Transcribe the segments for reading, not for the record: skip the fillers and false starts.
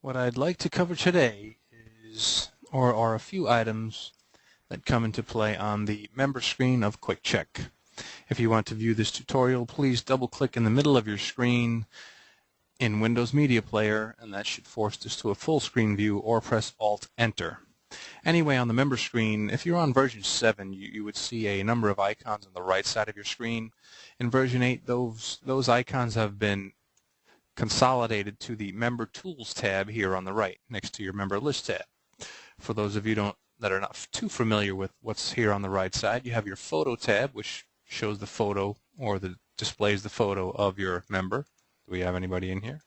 What I'd like to cover today are a few items that come into play on the member screen of QuikCheK. If you want to view this tutorial, please double-click in the middle of your screen in Windows Media Player, and that should force this to a full screen view, or press Alt-Enter. Anyway, on the member screen, if you're on version 7, you would see a number of icons on the right side of your screen. In version 8, those icons have been consolidated to the Member Tools tab here on the right, next to your Member List tab. For those of you that are not too familiar with what's here on the right side, you have your Photo tab, which shows the photo or displays the photo of your member. Do we have anybody in here?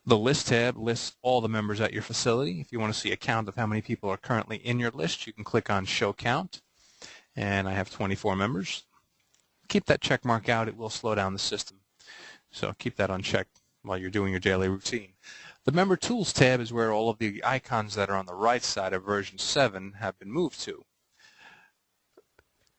The List tab lists all the members at your facility. If you want to see a count of how many people are currently in your list, you can click on Show Count, and I have 24 members. Keep that check mark out. It will slow down the system. So keep that unchecked while you're doing your daily routine. The Member Tools tab is where all of the icons that are on the right side of version 7 have been moved to.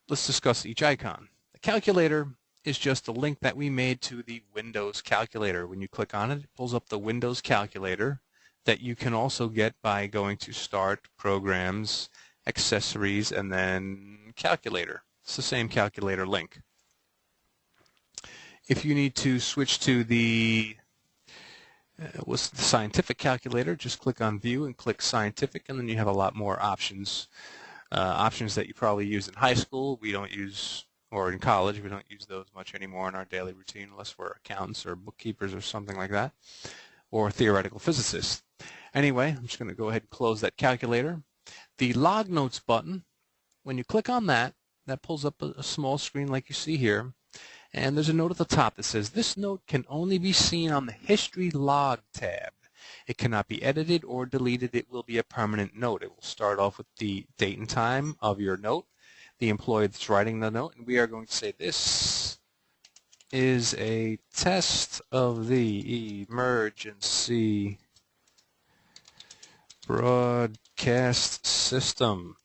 Let's discuss each icon. The calculator is just a link that we made to the Windows calculator. When you click on it, it pulls up the Windows calculator that you can also get by going to Start, Programs, Accessories, and then Calculator. It's the same calculator link. If you need to switch to the scientific calculator, just click on View and click Scientific, and then you have a lot more options. Options that you probably used in high school. We don't use, or in college, we don't use those much anymore in our daily routine unless we're accountants or bookkeepers or something like that, or theoretical physicists. Anyway, I'm just going to go ahead and close that calculator. The Log Notes button, when you click on that, that pulls up a small screen like you see here. And there's a note at the top that says, this note can only be seen on the History Log tab. It cannot be edited or deleted. It will be a permanent note. It will start off with the date and time of your note, the employee that's writing the note, and we are going to say this is a test of the emergency broadcast system.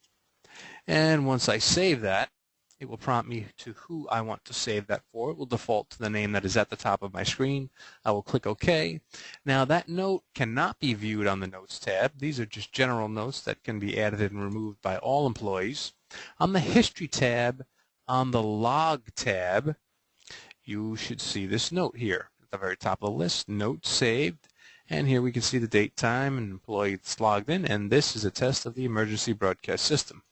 And once I save that, it will prompt me to who I want to save that for. It will default to the name that is at the top of my screen. I will click OK. Now that note cannot be viewed on the Notes tab. These are just general notes that can be added and removed by all employees. On the History tab, on the Log tab, you should see this note here at the very top of the list, Note Saved. And here we can see the date, time, and employee that's logged in, and this is a test of the emergency broadcast system.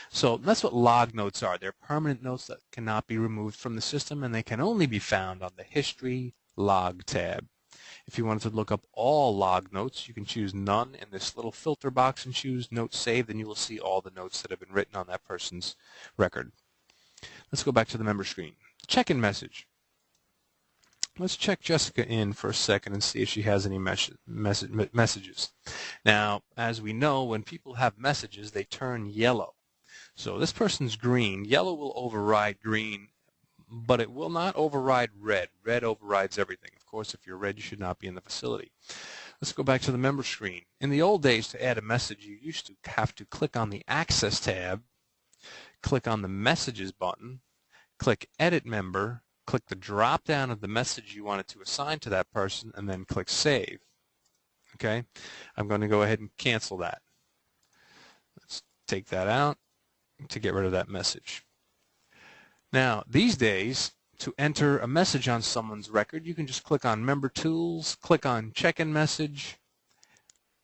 So that's what log notes are. They're permanent notes that cannot be removed from the system, and they can only be found on the History Log tab. If you wanted to look up all log notes, you can choose None in this little filter box and choose Note Saved, and you will see all the notes that have been written on that person's record. Let's go back to the member screen. Check-in message. Let's check Jessica in for a second and see if she has any messages. Now, as we know, when people have messages, they turn yellow. So this person's green. Yellow will override green, but it will not override red. Red overrides everything. Of course, if you're red, you should not be in the facility. Let's go back to the member screen. In the old days, to add a message, you used to have to click on the Access tab, click on the Messages button, click Edit Member, click the drop-down of the message you wanted to assign to that person, and then click Save. Okay? I'm going to go ahead and cancel that. Let's take that out to get rid of that message. Now, these days, to enter a message on someone's record, you can just click on Member Tools, click on Check-in Message.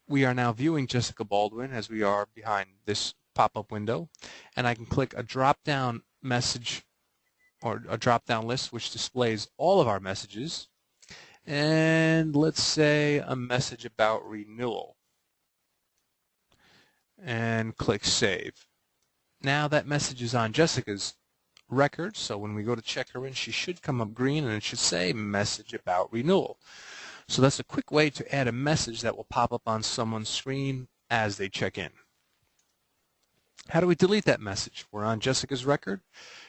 We are now viewing Jessica Baldwin as we are behind this pop-up window, and I can click a drop-down message or a drop-down list which displays all of our messages, and let's say a message about renewal, and click Save. Now that message is on Jessica's record, so when we go to check her in, she should come up green and it should say Message About Renewal. So that's a quick way to add a message that will pop up on someone's screen as they check in. How do we delete that message? We're on Jessica's record.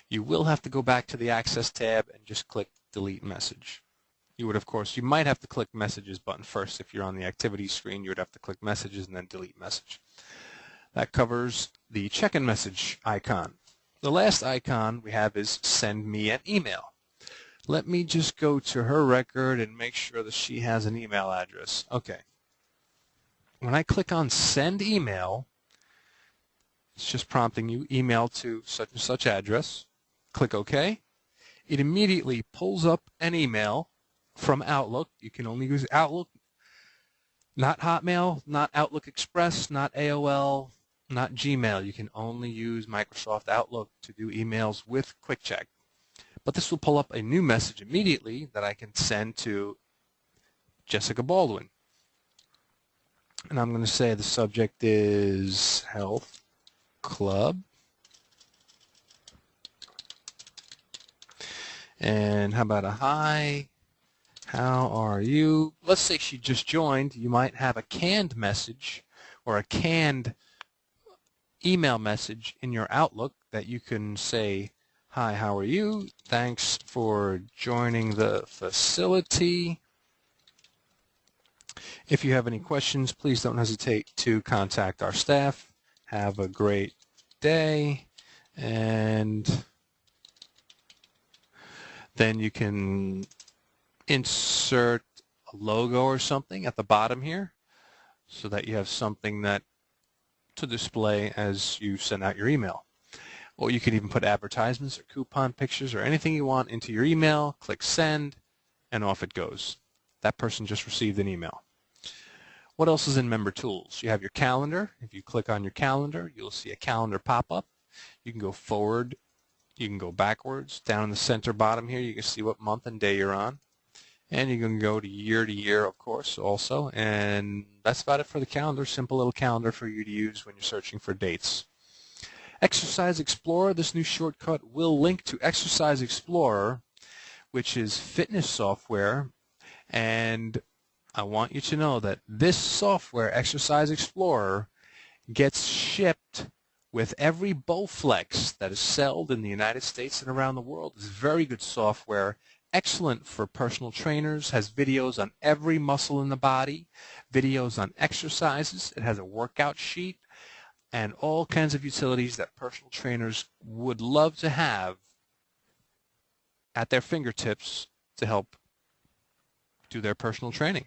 You will have to go back to the Access tab and just click Delete Message. You might have to click Messages button first. If you're on the Activities screen, you would have to click Messages and then Delete Message. That covers the check-in message icon. The last icon we have is Send Me an Email. Let me just go to her record and make sure that she has an email address. Okay, when I click on Send Email, it's just prompting you email to such and such address. Click OK. It immediately pulls up an email from Outlook. You can only use Outlook, not Hotmail, not Outlook Express, not AOL, not Gmail. You can only use Microsoft Outlook to do emails with QuikCheK. But this will pull up a new message immediately that I can send to Jessica Baldwin. And I'm going to say the subject is Health Club. And how about a hi? How are you? Let's say she just joined. You might have a canned message or a canned email message in your Outlook that you can say, hi, how are you? Thanks for joining the facility. If you have any questions, please don't hesitate to contact our staff. Have a great day. And then you can insert a logo or something at the bottom here so that you have something that to display as you send out your email. Or you can even put advertisements or coupon pictures or anything you want into your email, click send, and off it goes. That person just received an email. What else is in Member Tools? You have your calendar. If you click on your calendar, you'll see a calendar pop up. You can go forward, you can go backwards. Down in the center bottom here, you can see what month and day you're on. And you can go to year, of course, also. And that's about it for the calendar. Simple little calendar for you to use when you're searching for dates. Exercise Explorer, this new shortcut will link to Exercise Explorer, which is fitness software. And I want you to know that this software, Exercise Explorer, gets shipped with every Bowflex that is sold in the United States and around the world. It's very good software. Excellent for personal trainers, has videos on every muscle in the body, videos on exercises. It has a workout sheet and all kinds of utilities that personal trainers would love to have at their fingertips to help do their personal training.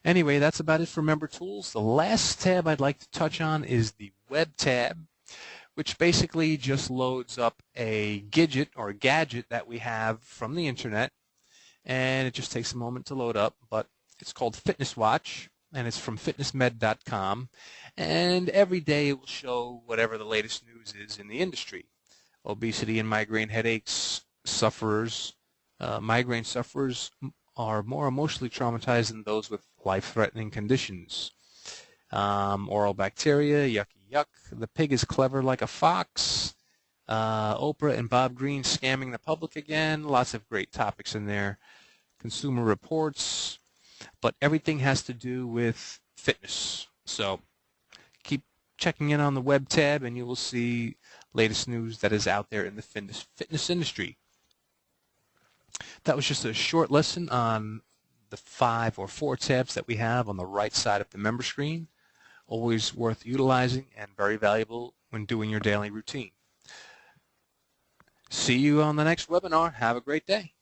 Anyway, that's about it for Member Tools. The last tab I'd like to touch on is the Web tab, which basically just loads up a gadget or a gadget that we have from the internet, and it just takes a moment to load up, but it's called Fitness Watch, and it's from fitnessmed.com, and every day it will show whatever the latest news is in the industry. Obesity and migraine headaches sufferers, migraine sufferers are more emotionally traumatized than those with life-threatening conditions. Oral bacteria, yucky yuck. The pig is clever like a fox. Oprah and Bob Greene scamming the public again. Lots of great topics in there. Consumer Reports. But everything has to do with fitness. So keep checking in on the Web tab and you will see latest news that is out there in the fitness industry. That was just a short lesson on the 5 or 4 tabs that we have on the right side of the member screen. Always worth utilizing and very valuable when doing your daily routine. See you on the next webinar. Have a great day.